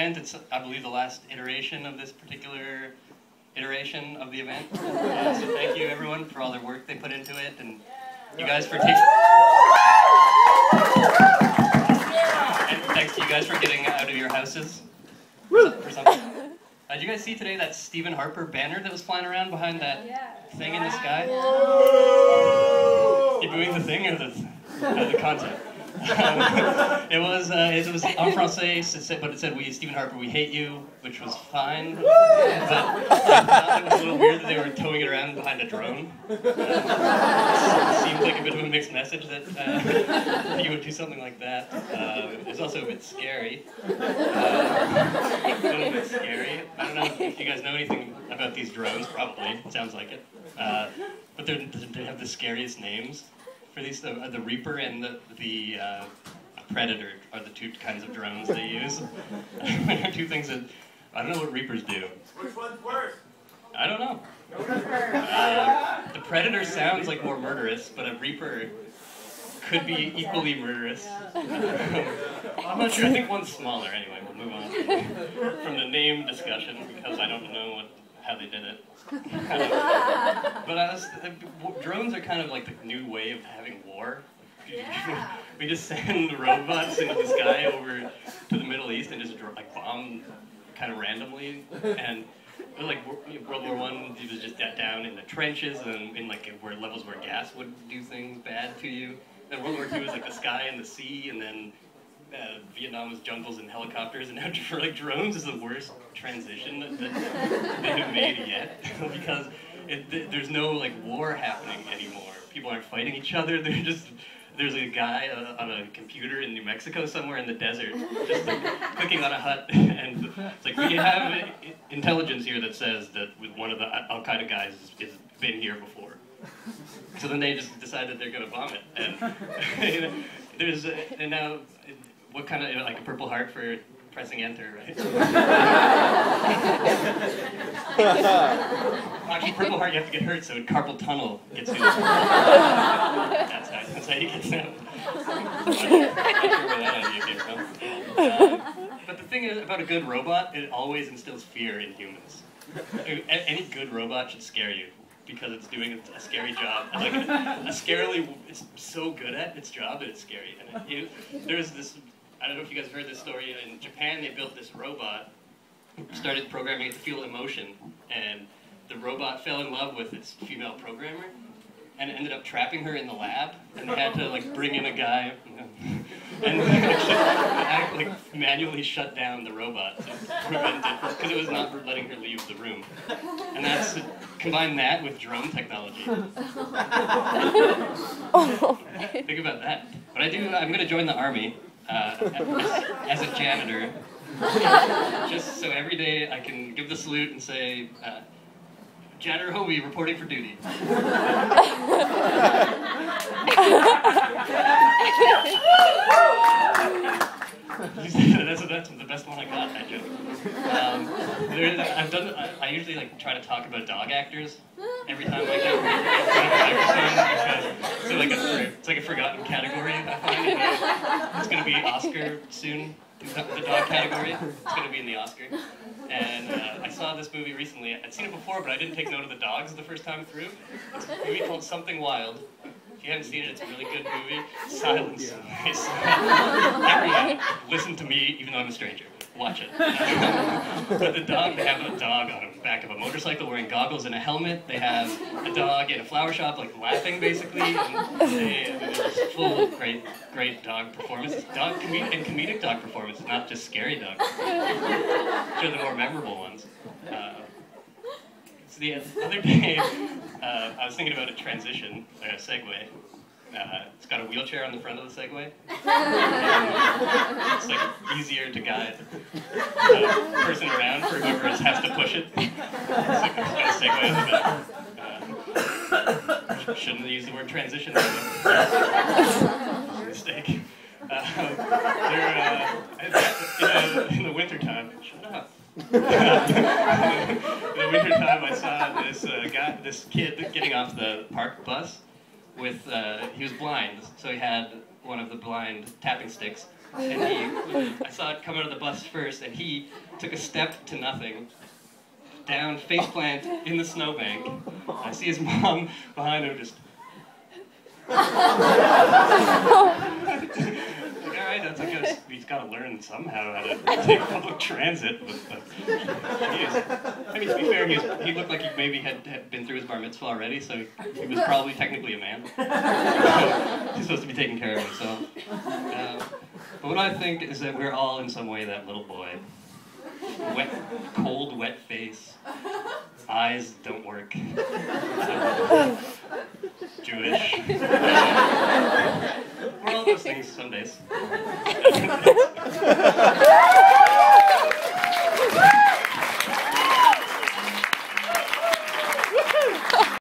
event. It's, I believe, the last iteration of this particular iteration of the event. So thank you, everyone, for all their work they put into it, and you guys for taking... And thanks to you guys for getting out of your houses for something. Did you guys see today that Stephen Harper banner that was flying around behind that thing in the sky? You doing the thing or the content? It was en français, but it said, "We, Stephen Harper, we hate you," which was fine. But I thought it was a little weird that they were towing it around behind a drone. It seemed like a bit of a mixed message that you would do something like that. It was also a bit scary. A little bit scary. I don't know if you guys know anything about these drones, probably. It sounds like it. But they have the scariest names. For these, the Reaper and the Predator are the two kinds of drones they use. Two things that, I don't know what Reapers do. Which one's worse? I don't know. The Predator sounds like more murderous, but a Reaper could be equally murderous. I'm not sure, I think one's smaller anyway. We'll move on from the name discussion because I don't know how they did it. But drones are kind of like the new way of having war. We just send robots into the sky over to the Middle East and just like bomb kind of randomly. And like World War I, it was just down in the trenches and in like where levels where gas would do things bad to you. Then World War II was like the sky and the sea, and then Vietnam was jungles and helicopters, and now for like drones is the worst transition that they have made yet because there's no like war happening anymore. People aren't fighting each other. There's a guy on a computer in New Mexico somewhere in the desert just like, clicking on a hut, and it's like, we have intelligence here that says that one of the Al Qaeda guys has been here before. So then they just decide that they're going to bomb it, and and now. What kind of, like a Purple Heart for pressing enter, right? Actually, Purple Heart, you have to get hurt, so carpal tunnel gets you. That's how you get out. I'm not sure where that idea came from. But the thing is, about a good robot, it always instills fear in humans. Any good robot should scare you, because it's doing a scary job. Like it's so good at its job that it's scary. And there's this, I don't know if you guys heard this story, in Japan they built this robot, started programming it to feel emotion, and the robot fell in love with its female programmer, and ended up trapping her in the lab, and they had to like bring in a guy, and like manually shut down the robot to prevent it, because it was not letting her leave the room. And that's, combine that with drone technology. Think about that. But I'm going to join the army as a janitor, just so every day I can give the salute and say, Janitor Hovi reporting for duty. That's the best one I got, that joke. I usually like try to talk about dog actors every time I get a microphone, it's like a forgotten category, I find. It's going to be Oscar soon, the dog category. It's going to be in the Oscar. And I saw this movie recently. I'd seen it before, but I didn't take note of the dogs the first time through. It's a movie called Something Wild. If you haven't seen it, it's a really good movie. Silence. Everyone, listen to me, even though I'm a stranger. Watch it. But they have a dog on the back of a motorcycle wearing goggles and a helmet. They have a dog in a flower shop, like laughing basically. And it's full of great dog performances. Comedic dog performances, not just scary dogs. Which are the more memorable ones. So the other day, I was thinking about a transition, like a Segway. It's got a wheelchair on the front of the Segway. It's like easier to guide the person around for whoever has to push it. It's like a Segway on the back. Shouldn't have used the word transition. Mistake. In the wintertime, shut up. In the wintertime, I saw this kid getting off the park bus with, he was blind, so he had one of the blind tapping sticks, And I saw it come out of the bus first, and he took a step to nothing, down, face plant in the snowbank. I see his mom behind him just... Like, alright, that's, I guess he's got to learn somehow how to take public transit. But I mean, to be fair, he looked like he maybe had been through his bar mitzvah already, so he was probably technically a man. He's supposed to be taking care of himself. But what I think is that we're all in some way that little boy. Wet, cold, wet face. Eyes don't work. Jewish. We're all those things some days.